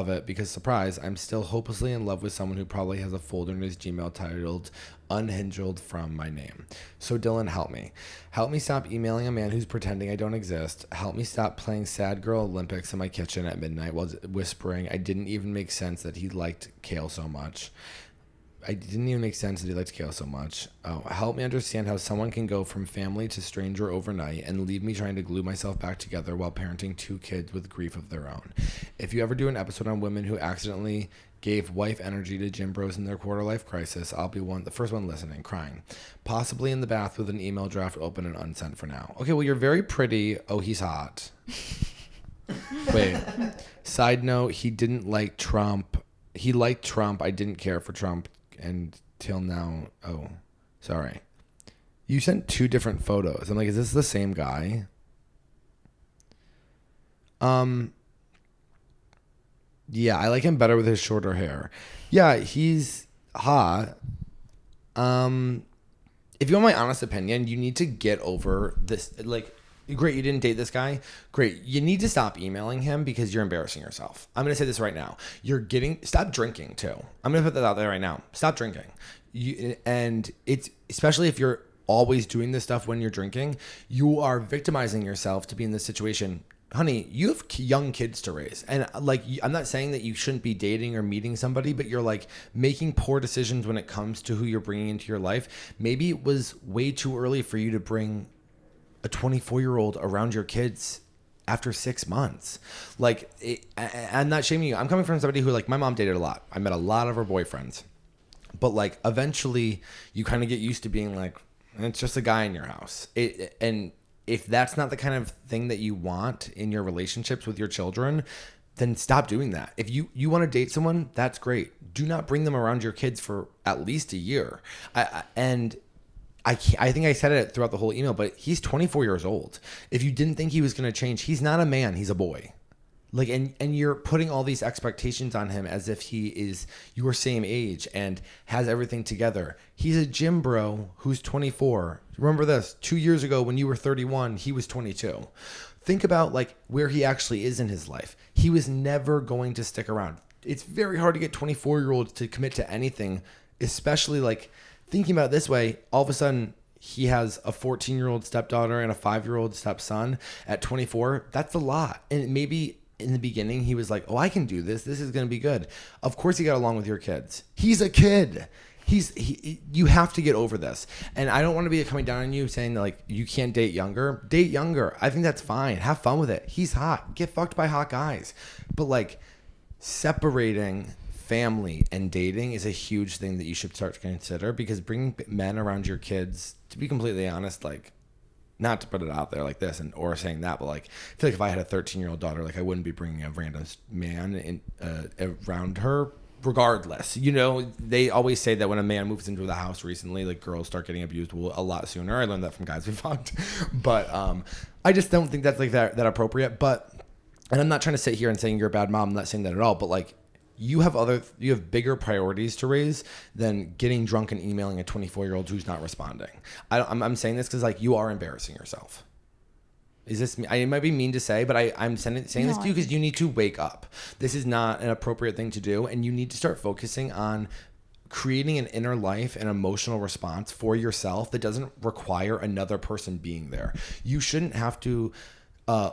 it because, surprise, I'm still hopelessly in love with someone who probably has a folder in his Gmail titled Unhinged from my name. So Dylan, help me. Help me stop emailing a man who's pretending I don't exist. Help me stop playing Sad Girl Olympics in my kitchen at midnight while whispering I didn't even make sense that he liked kale so much. Oh, help me understand how someone can go from family to stranger overnight and leave me trying to glue myself back together while parenting 2 kids with grief of their own. If you ever do an episode on women who accidentally gave wife energy to gym bros in their quarter life crisis, I'll be the first one listening, crying. Possibly in the bath with an email draft open and unsent for now. Okay, well, you're very pretty. Oh, he's hot. Wait. Side note, he didn't like Trump. He liked Trump. I didn't care for Trump until now. Oh, sorry. You sent 2 different photos. I'm like, is this the same guy? Yeah, I like him better with his shorter hair. Yeah, he's hot. If you want my honest opinion, you need to get over this. Like, great, you didn't date this guy. Great, you need to stop emailing him because you're embarrassing yourself. I'm gonna say this right now. Stop drinking too. I'm gonna put that out there right now. Stop drinking. And it's especially if you're always doing this stuff when you're drinking, you are victimizing yourself to be in this situation. Honey, you have young kids to raise. And like, I'm not saying that you shouldn't be dating or meeting somebody, but you're like making poor decisions when it comes to who you're bringing into your life. Maybe it was way too early for you to bring a 24-year-old around your kids after 6 months. Like, I'm not shaming you. I'm coming from somebody who, like, my mom dated a lot. I met a lot of her boyfriends. But, like, eventually you kind of get used to being like, it's just a guy in your house. And if that's not the kind of thing that you want in your relationships with your children, then stop doing that. If you want to date someone, that's great. Do not bring them around your kids for at least a year. I think I said it throughout the whole email, but he's 24 years old. If you didn't think he was going to change, he's not a man, he's a boy. Like, and you're putting all these expectations on him as if he is your same age and has everything together. He's a gym bro who's 24. Remember this, 2 years ago when you were 31, he was 22. Think about like where he actually is in his life. He was never going to stick around. It's very hard to get 24-year-olds to commit to anything, especially like thinking about it this way. All of a sudden, he has a 14-year-old stepdaughter and a 5-year-old stepson at 24. That's a lot. And maybe in the beginning, he was like, oh, I can do this. This is going to be good. Of course, he got along with your kids. He's a kid. You have to get over this. And I don't want to be coming down on you saying that, like, you can't date younger. Date younger. I think that's fine. Have fun with it. He's hot. Get fucked by hot guys. But, like, separating family and dating is a huge thing that you should start to consider, because bringing men around your kids, to be completely honest, like, not to put it out there like this or saying that, but like, I feel like if I had a 13-year-old daughter, like, I wouldn't be bringing a random man around her regardless. You know, they always say that when a man moves into the house recently, like, girls start getting abused a lot sooner. I learned that from guys we fucked. But I just don't think that's like that appropriate. But, and I'm not trying to sit here and saying you're a bad mom. I'm not saying that at all. But like, you have bigger priorities to raise than getting drunk and emailing a 24-year-old who's not responding. I'm saying this because, like, you are embarrassing yourself. Is this me? I might be mean to say, but I'm saying this to you because you need to wake up. This is not an appropriate thing to do, and you need to start focusing on creating an inner life and emotional response for yourself that doesn't require another person being there. You shouldn't have to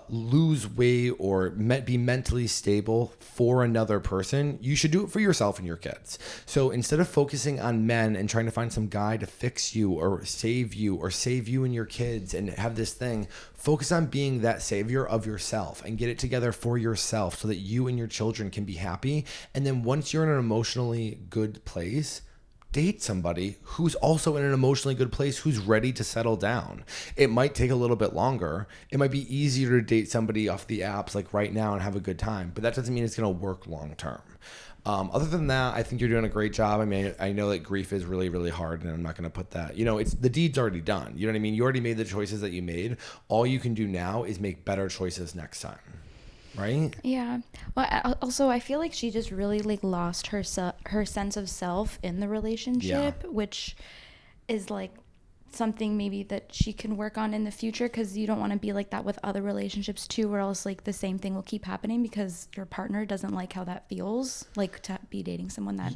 lose weight or be mentally stable for another person. You should do it for yourself and your kids. So instead of focusing on men and trying to find some guy to fix you or save you and your kids and have this thing, focus on being that savior of yourself and get it together for yourself so that you and your children can be happy. And then once you're in an emotionally good place, date somebody who's also in an emotionally good place, who's ready to settle down. It might take a little bit longer. It might be easier to date somebody off the apps like right now and have a good time, but that doesn't mean it's going to work long term. Other than that, I think you're doing a great job. I mean, I know that grief is really, really hard, and I'm not going to put that, it's the deed's already done. You know what I mean? You already made the choices that you made. All you can do now is make better choices next time. Right? Yeah. Well, also, I feel like she just really like lost her sense of self in the relationship, which is like something maybe that she can work on in the future, because you don't want to be like that with other relationships too, or else like the same thing will keep happening because your partner doesn't like how that feels, like to be dating someone that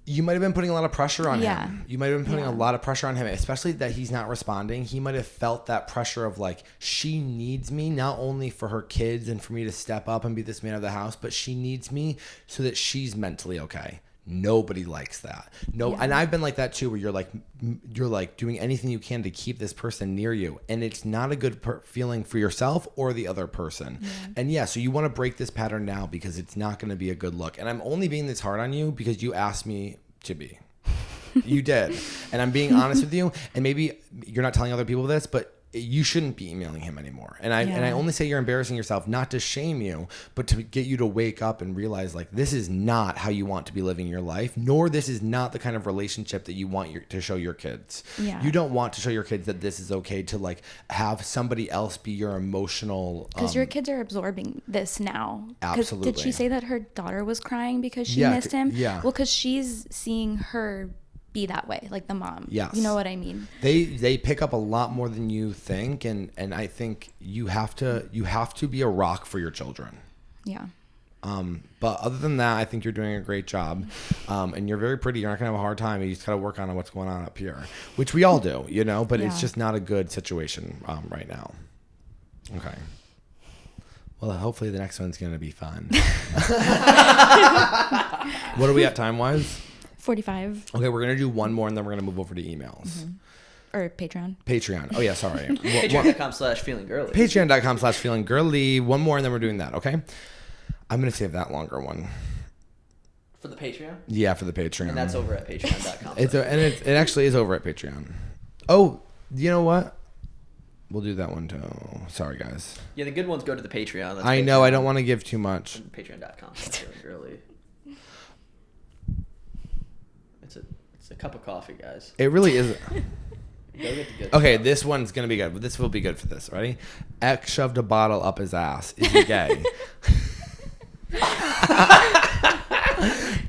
you might have been putting a lot of pressure on Yeah. him. You might have been putting Yeah. a lot of pressure on him, especially that he's not responding. He might have felt that pressure of like, she needs me not only for her kids and for me to step up and be this man of the house, but she needs me so that she's mentally okay. Nobody likes that. No, Yeah. and I've been like that too, where you're like doing anything you can to keep this person near you, and it's not a good feeling for yourself or the other person. Yeah. And so you want to break this pattern now, because it's not going to be a good look. And I'm only being this hard on you because you asked me to be. You did, and I'm being honest with you. And maybe you're not telling other people this, but you shouldn't be emailing him anymore. And I only say you're embarrassing yourself, not to shame you, but to get you to wake up and realize like, this is not how you want to be living your life, nor this is not the kind of relationship that you want to show your kids. Yeah. You don't want to show your kids that this is okay to like have somebody else be your emotional. because your kids are absorbing this now. 'Cause Absolutely. Did she say that her daughter was crying because she Yeah, missed him? yeah. Well, because she's seeing her be that way, like the mom. Yes. You know what I mean? They pick up a lot more than you think, and I think you have to be a rock for your children. Yeah. But other than that, I think you're doing a great job. And you're very pretty. You're not gonna have a hard time. You just gotta work on what's going on up here, which we all do, but it's Yeah. just not a good situation right now. Okay. Well, hopefully the next one's gonna be fun. What are we at time wise? 45 Okay, we're gonna do one more, and then we're gonna move over to emails. or Patreon. Patreon. Oh yeah, sorry. Patreon.com/feelinggirlie. Patreon.com/feelinggirly. One more, and then we're doing that. Okay. I'm gonna save that longer one. For the Patreon? Yeah, for the Patreon. And that's over at patreon.com. It actually is over at Patreon. Oh, you know what? We'll do that one too. Sorry, guys. Yeah, the good ones go to the Patreon. That's I know. I Patreon. don't want to give too much. Patreon.com/feelinggirlie. It's a cup of coffee, guys. It really is. Go get the good Okay, stuff. this one's gonna be good. This will be good for this. Ready? X shoved a bottle up his ass. Is he gay?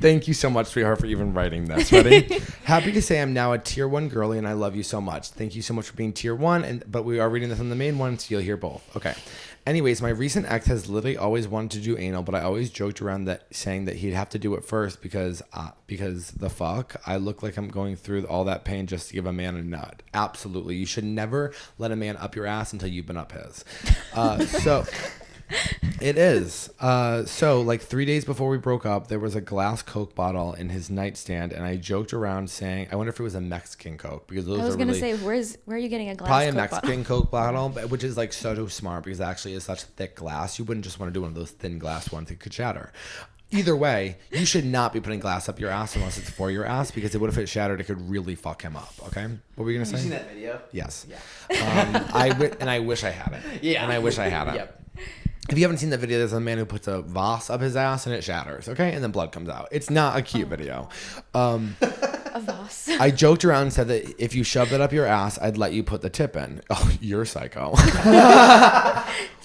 Thank you so much, sweetheart, for even writing this. Ready? Happy to say I'm now a tier 1 girly, and I love you so much. Thank you so much for being tier 1, but we are reading this on the main one, so you'll hear both. Okay. Anyways, my recent ex has literally always wanted to do anal, but I always joked around that, saying that he'd have to do it first because the fuck, I look like I'm going through all that pain just to give a man a nut. Absolutely. You should never let a man up your ass until you've been up his. So... It is. So like 3 days before we broke up, there was a glass Coke bottle in his nightstand, and I joked around saying, I wonder if it was a Mexican Coke, because those I was are gonna really, say, where are you getting a glass? probably a Coke Mexican bottle? Coke bottle, which is like so smart, because it actually is such thick glass. You wouldn't just want to do one of those thin glass ones that could shatter. Either way, you should not be putting glass up your ass unless it's for your ass, because what if it shattered? It could really fuck him up. Okay, what were you gonna Have say? you seen that video? Yes. Yeah. And I wish I had it. Yeah. And I wish I had it. Yep. If you haven't seen the video, there's a man who puts a vase up his ass and it shatters, okay? And then blood comes out. It's not a cute video. A Voss. I joked around and said that if you shoved it up your ass, I'd let you put the tip in. Oh, you're psycho.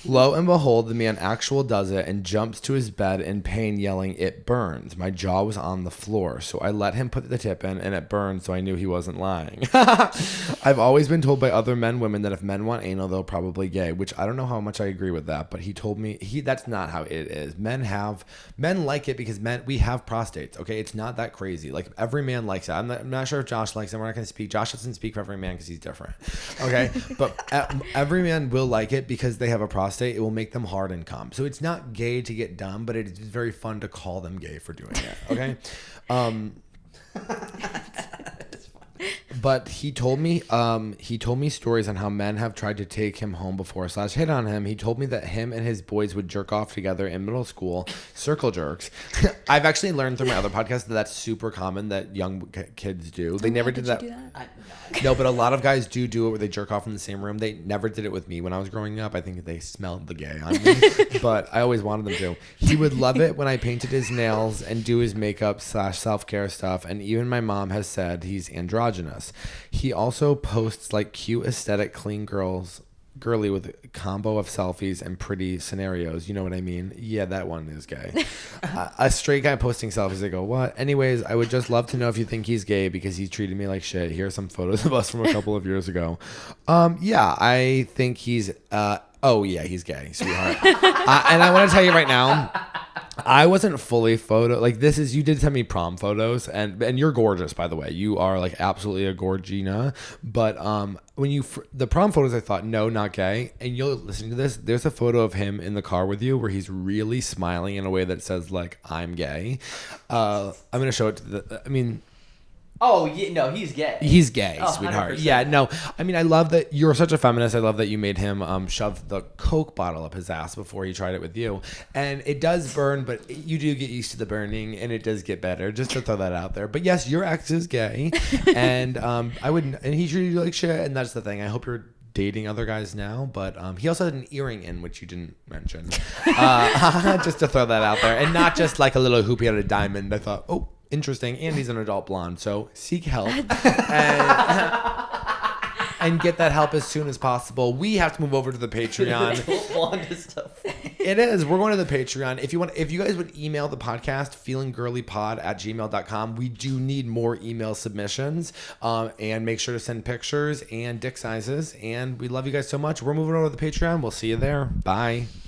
Lo and behold, the man actual does it and jumps to his bed in pain, yelling, "It burns." My jaw was on the floor, so I let him put the tip in, and it burned, so I knew he wasn't lying. I've always been told by other women that if men want anal, they'll probably gay, which I don't know how much I agree with that, but he told me that's not how it is. Men like it because we have prostates, okay? It's not that crazy. Like, every man likes it. I'm not sure if Josh likes it. We're not going to speak. Josh doesn't speak for every man because he's different, okay? But every man will like it because they have a prostate. It will make them hard and come. So it's not gay to get done, but it's very fun to call them gay for doing it, okay? But he told me stories on how men have tried to take him home before / hit on him. He told me that him and his boys would jerk off together in middle school, circle jerks. I've actually learned through my other podcast that that's super common that young kids do. They never did that. No, but a lot of guys do it where they jerk off in the same room. They never did it with me when I was growing up. I think they smelled the gay on me, but I always wanted them to. He would love it when I painted his nails and do his makeup / self-care stuff. And even my mom has said he's androgynous. He also posts like cute, aesthetic, clean girly with a combo of selfies and pretty scenarios. You know what I mean? Yeah, that one is gay. A straight guy posting selfies, I go, what? Anyways, I would just love to know if you think he's gay because he treated me like shit. Here are some photos of us from a couple of years ago. Yeah, I think he's, he's gay, sweetheart. And I want to tell you right now, I wasn't fully you did send me prom photos and you're gorgeous, by the way. You are like absolutely a gorgina. But when the prom photos, I thought, no, not gay. And you'll listen to this. There's a photo of him in the car with you where he's really smiling in a way that says like, I'm gay. I'm going to show it to Oh, yeah, no, he's gay. He's gay, Oh, sweetheart. 100%. Yeah, no. I mean, I love that you're such a feminist. I love that you made him shove the Coke bottle up his ass before he tried it with you. And it does burn, but you do get used to the burning, and it does get better. Just to throw that out there. But yes, your ex is gay, and I wouldn't. And he treated you like shit, and that's the thing. I hope you're dating other guys now, but he also had an earring in, which you didn't mention. Just to throw that out there, and not just like a little hoop. He had a diamond. I thought, oh. Interesting, and he's an adult blonde, so seek help and get that help as soon as possible. We have to move over to the Patreon. Blonde is tough. It is. We're going to the Patreon. If you guys would email the podcast, feelingirliepod@gmail.com. We do need more email submissions, and make sure to send pictures and dick sizes. And we love you guys so much. We're moving over to the Patreon. We'll see you there. Bye.